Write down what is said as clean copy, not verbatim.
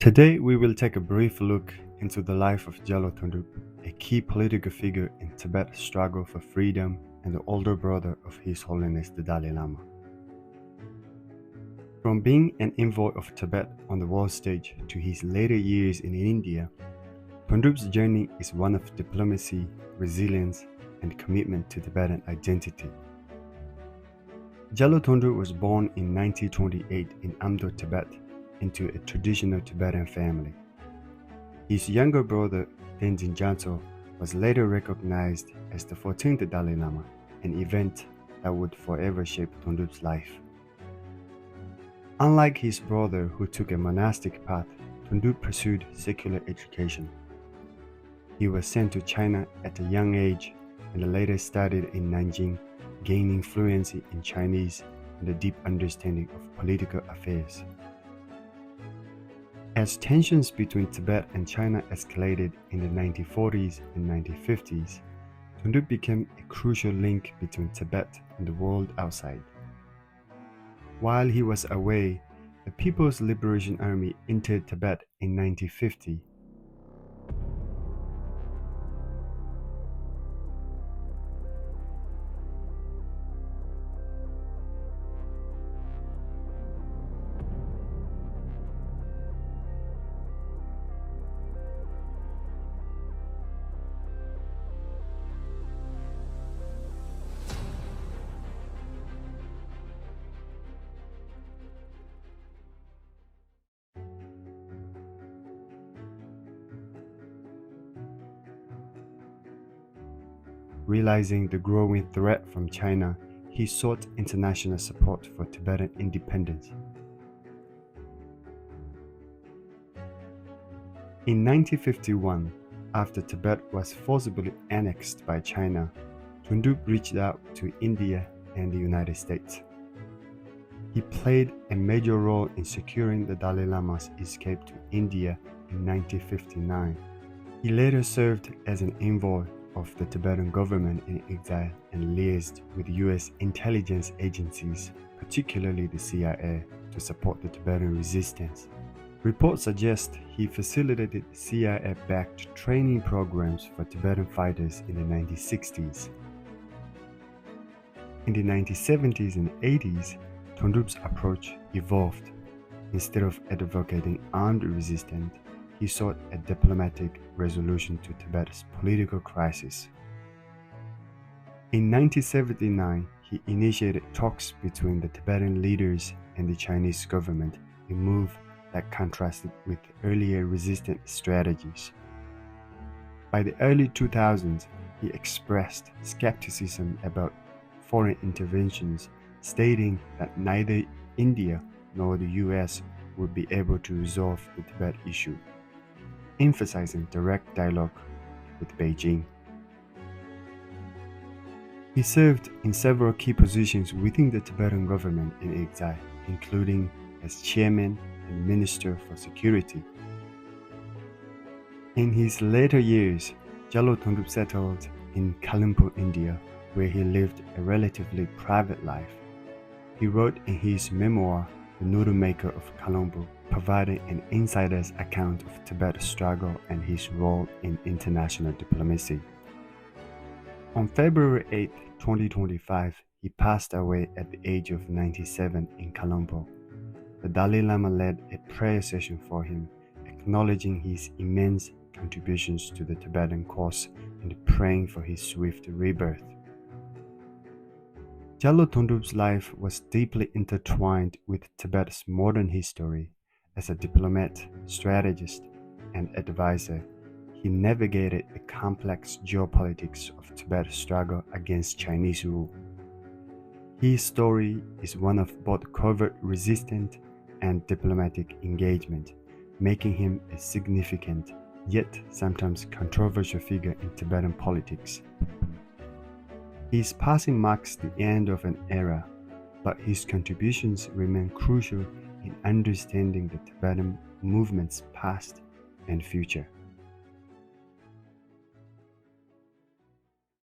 Today, we will take a brief look into the life of Gyalo Thondup, a key political figure in Tibet's struggle for freedom and the older brother of His Holiness the Dalai Lama. From being an envoy of Tibet on the world stage to his later years in India, Thondup's journey is one of diplomacy, resilience, and commitment to Tibetan identity. Gyalo Thondup was born in 1928 in Amdo, Tibet, into a traditional Tibetan family. His younger brother, Tenzin Gyatso, was later recognized as the 14th Dalai Lama, an event that would forever shape Thondup's life. Unlike his brother who took a monastic path, Thondup pursued secular education. He was sent to China at a young age and later studied in Nanjing, gaining fluency in Chinese and a deep understanding of political affairs. As tensions between Tibet and China escalated in the 1940s and 1950s, Thondup became a crucial link between Tibet and the world outside. While he was away, the People's Liberation Army entered Tibet in 1950. Realizing the growing threat from China, he sought international support for Tibetan independence. In 1951, after Tibet was forcibly annexed by China, Thondup reached out to India and the United States. He played a major role in securing the Dalai Lama's escape to India in 1959. He later served as an envoy of the Tibetan government in exile and liaised with US intelligence agencies, particularly the CIA, to support the Tibetan resistance. Reports suggest he facilitated CIA-backed training programs for Tibetan fighters in the 1960s. In the 1970s and 80s, Thondup's approach evolved. Instead of advocating armed resistance, he sought a diplomatic resolution to Tibet's political crisis. In 1979, he initiated talks between the Tibetan leaders and the Chinese government, a move that contrasted with earlier resistance strategies. By the early 2000s, he expressed skepticism about foreign interventions, stating that neither India nor the US would be able to resolve the Tibet issue, emphasizing direct dialogue with Beijing. He served in several key positions within the Tibetan government in exile, including as chairman and minister for security. In his later years, Gyalo Thondup settled in Kalimpur, India, where he lived a relatively private life. He wrote in his memoir, The Noodle Maker of Colombo, providing an insider's account of Tibet's struggle and his role in international diplomacy. On February 8, 2025, he passed away at the age of 97 in Colombo. The Dalai Lama led a prayer session for him, acknowledging his immense contributions to the Tibetan cause and praying for his swift rebirth. Gyalo Thondup's life was deeply intertwined with Tibet's modern history. As a diplomat, strategist, and advisor, he navigated the complex geopolitics of Tibet's struggle against Chinese rule. His story is one of both covert resistance and diplomatic engagement, making him a significant, yet sometimes controversial figure in Tibetan politics. His passing marks the end of an era, but his contributions remain crucial in understanding the Tibetan movement's past and future.